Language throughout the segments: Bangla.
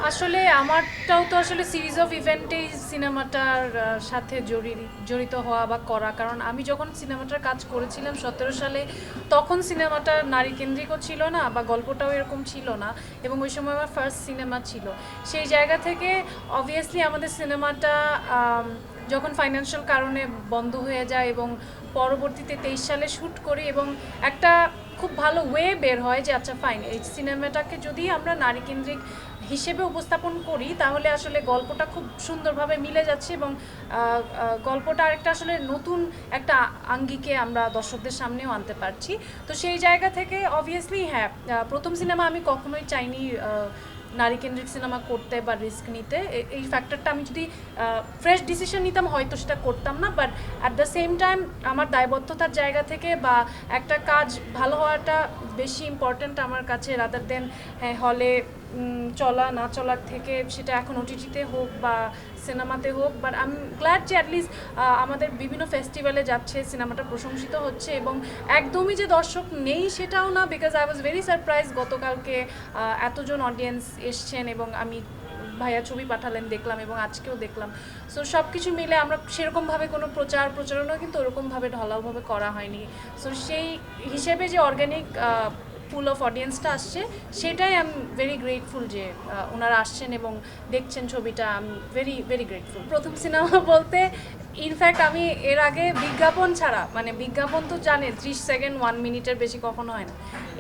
আসলে আমারটাও তো আসলে সিরিজ অফ ইভেন্টেই সিনেমাটার সাথে জড়িত হওয়া বা করা, কারণ আমি যখন সিনেমাটার কাজ করেছিলাম 17 সালে, তখন সিনেমাটা নারী কেন্দ্রিকও ছিল না বা গল্পটাও এরকম ছিল না, এবং ওই সময় আমার ফার্স্ট সিনেমা ছিল। সেই জায়গা থেকে অবভিয়াসলি আমাদের সিনেমাটা যখন ফাইন্যান্সিয়াল কারণে বন্ধ হয়ে যায় এবং পরবর্তীতে 23 সালে শ্যুট করি, এবং একটা খুব ভালো ওয়ে বের হয় যে আচ্ছা ফাইন, এই সিনেমাটাকে যদি আমরা নারী কেন্দ্রিক হিসেবে উপস্থাপন করি তাহলে আসলে গল্পটা খুব সুন্দরভাবে মিলে যাচ্ছে, এবং গল্পটা আরেকটা আসলে নতুন একটা আঙ্গিকে আমরা দর্শকদের সামনেও আনতে পারছি। তো সেই জায়গা থেকে অবভিয়াসলি হ্যাঁ, প্রথম সিনেমা আমি কখনোই চাইনি নারী কেন্দ্রিক সিনেমা করতে বা রিস্ক নিতে। এই ফ্যাক্টরটা আমি যদি ফ্রেশ ডিসিশন নিতাম হয়তো সেটা করতাম না, but at the same time আমার দায়বদ্ধতার জায়গা থেকে বা একটা কাজ ভালো হওয়াটা বেশি ইম্পর্ট্যান্ট আমার কাছে, রাদার দেন হ্যাঁ হলে চলা না চলার থেকে, সেটা এখন ওটিটিতে হোক বা সিনেমাতে হোক। বাট আই এম গ্ল্যাড যে অ্যাটলিস্ট আমাদের বিভিন্ন ফেস্টিভ্যালে যাচ্ছে, সিনেমাটা প্রশংসিত হচ্ছে, এবং একদমই যে দর্শক নেই সেটাও না, because I was very surprise গতকালকে এতজন অডিয়েন্স এসছেন, এবং আমি ভাইয়া ছবি পাঠালেন দেখলাম, এবং আজকেও দেখলাম। সো সব কিছু মিলে আমরা সেরকমভাবে কোনো প্রচারণা কিন্তু ওরকমভাবে ঢালাওভাবে করা হয়নি। সো সেই হিসেবে যে অর্গ্যানিক ফুল অফ অডিয়েন্সটা আসছে, সেটাই আমি ভেরি গ্রেটফুল যে ওনারা আসছেন এবং দেখছেন ছবিটা। আমি ভেরি ভেরি গ্রেটফুল। প্রথম সিনেমা বলতে ইনফ্যাক্ট আমি এর আগে বিজ্ঞাপন ছাড়া, মানে বিজ্ঞাপন তো জানে 30 সেকেন্ড 1 মিনিটের বেশি কখনো হয় না,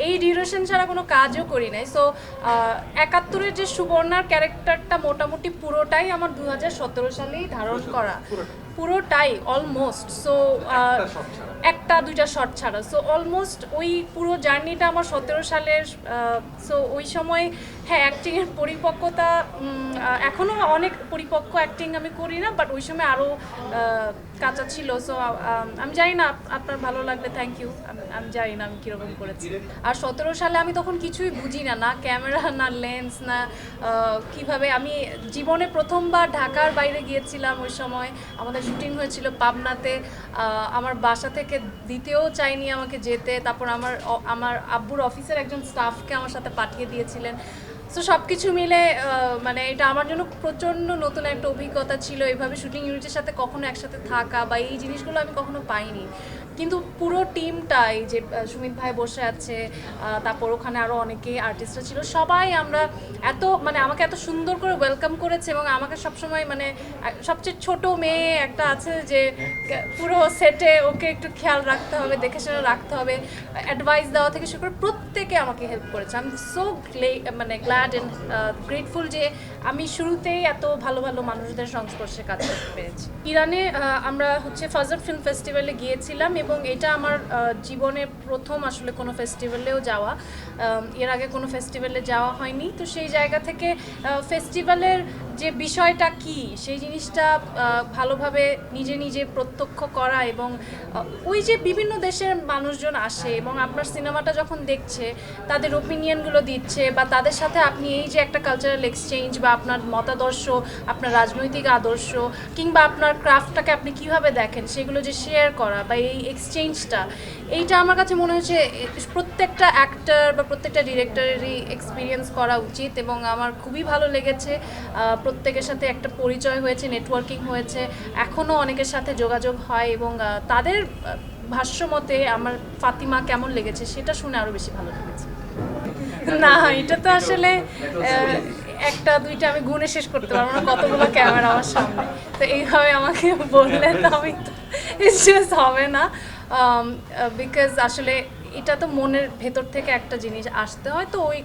এই ডিউরেশন ছাড়া কোনো কাজও করি নাই। সো 71-এর যে সুবর্ণার ক্যারেক্টারটা মোটামুটি পুরোটাই আমার 2017 সালেই ধারণ করা, পুরোটাই অলমোস্ট। সো একটা দুইটা শর্ট ছাড়া, সো অলমোস্ট ওই পুরো জার্নিটা আমার 17 সালের। সো ওই সময় হ্যাঁ অ্যাক্টিংয়ের পরিপক্কতা, এখনও অনেক পরিপক্ক অ্যাক্টিং আমি করি না, বাট ওই সময় আরও কাঁচা ছিল। সো আমি জানি না, আপনার ভালো লাগলে থ্যাংক ইউ। আমি জানি না আমি কীরকম করেছি। আর 17 সালে আমি তখন কিছুই বুঝি না, না ক্যামেরা না লেন্স না কিভাবে। আমি জীবনে প্রথমবার ঢাকার বাইরে গিয়েছিলাম, ওই সময় আমাদের শুটিং হয়েছিল পাবনাতে। আমার বাসা থেকে দিতেও চাইনি আমাকে যেতে, তারপর আমার আব্বুর অফিসের একজন স্টাফকে আমার সাথে পাঠিয়ে দিয়েছিলেন। সো সব কিছু মিলে মানে এটা আমার জন্য প্রচণ্ড নতুন একটা অভিজ্ঞতা ছিল। এইভাবে শুটিং ইউনিটের সাথে কখনো একসাথে থাকা বা এই জিনিসগুলো আমি কখনো পাইনি। কিন্তু পুরো টিমটাই যে সুমিত ভাই বসে আছে, তারপর ওখানে আরও অনেকেই আর্টিস্টরা ছিল, সবাই আমরা এত মানে আমাকে এত সুন্দর করে ওয়েলকাম করেছে, এবং আমাকে সবসময় মানে সবচেয়ে ছোট মেয়ে একটা আছে যে পুরো সেটে ওকে একটু খেয়াল রাখতে হবে, দেখে শুনে রাখতে হবে, অ্যাডভাইস দেওয়া থেকে শুরু করে প্রত্যেকে আমাকে হেল্প করেছে। আমি সো মানে গ্ল্যাড অ্যান্ড গ্রেটফুল যে আমি শুরুতেই এত ভালো ভালো মানুষদের সংস্পর্শে কাজ করতে পেরেছি। ইরানে আমরা হচ্ছে ফাজর ফিল্ম ফেস্টিভ্যালে গিয়েছিলাম, এবং এটা আমার জীবনে প্রথম আসলে কোনো ফেস্টিভ্যালেও যাওয়া। এর আগে কোনো ফেস্টিভ্যালে যাওয়া হয়নি। তো সেই জায়গা থেকে ফেস্টিভ্যালের যে বিষয়টা কি সেই জিনিসটা ভালোভাবে নিজে নিজে প্রত্যক্ষ করা, এবং ওই যে বিভিন্ন দেশের মানুষজন আসে এবং আপনার সিনেমাটা যখন দেখছে তাদের ওপিনিয়নগুলো দিচ্ছে, বা তাদের সাথে আপনি এই যে একটা কালচারাল এক্সচেঞ্জ বা আপনার মতাদর্শ, আপনার রাজনৈতিক আদর্শ কিংবা আপনার ক্রাফটটাকে আপনি কিভাবে দেখেন সেগুলো যে শেয়ার করা বা এই এক্সচেঞ্জটা, এইটা আমার কাছে মনে হচ্ছে প্রত্যেকটা অ্যাক্টর বা প্রত্যেকটা ডিরেক্টরেরই এক্সপিরিয়েন্স করা উচিত। এবং আমার খুবই ভালো লেগেছে, প্রত্যেকের সাথে একটা পরিচয় হয়েছে, নেটওয়ার্কিং হয়েছে, এখনও অনেকের সাথে যোগাযোগ হয়, এবং তাদের ভাষ্যমতে আমার ফাতিমা কেমন লেগেছে সেটা শুনে আরও বেশি ভালো লেগেছে। না, এটা তো আসলে একটা দুইটা আমি গুণে শেষ করতে পারবো না, কতগুলো ক্যামেরা আমার সামনে। তো এইভাবে আমাকে বললে তো আমি তো জাস্ট হবে না, বিকজ আসলে এটা তো মনের ভেতর থেকে একটা জিনিস আসতে হয়। তো ওই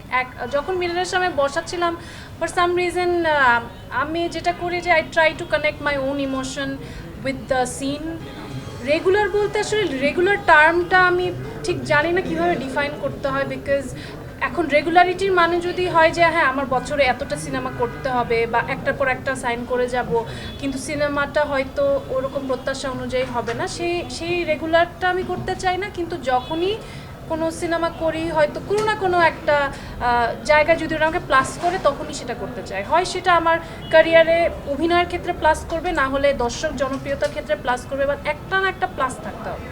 যখন মিররের সামনে বসাচ্ছিলাম, ফর সাম রিজন আমি যেটা করি যে I try to connect my own emotion with the scene. Regular বলতে আসলে রেগুলার টার্মটা আমি ঠিক জানি না কীভাবে ডিফাইন করতে হয়, বিকজ এখন রেগুলারিটির মানে যদি হয় যে হ্যাঁ আমার বছরে এতটা সিনেমা করতে হবে বা একটার পর একটা সাইন করে যাব, কিন্তু সিনেমাটা হয়তো ওরকম প্রত্যাশা অনুযায়ী হবে না, সেই রেগুলারটা আমি করতে চাই না। কিন্তু যখনই কোনো সিনেমা করি হয়তো কোনো না কোনো একটা জায়গায় যদি ওরা আমাকে প্লাস করে তখনই সেটা করতে চাই। হয় সেটা আমার ক্যারিয়ারে অভিনয়ের ক্ষেত্রে প্লাস করবে, না হলে দর্শক জনপ্রিয়তার ক্ষেত্রে প্লাস করবে, বা একটা না একটা প্লাস থাকতে হবে।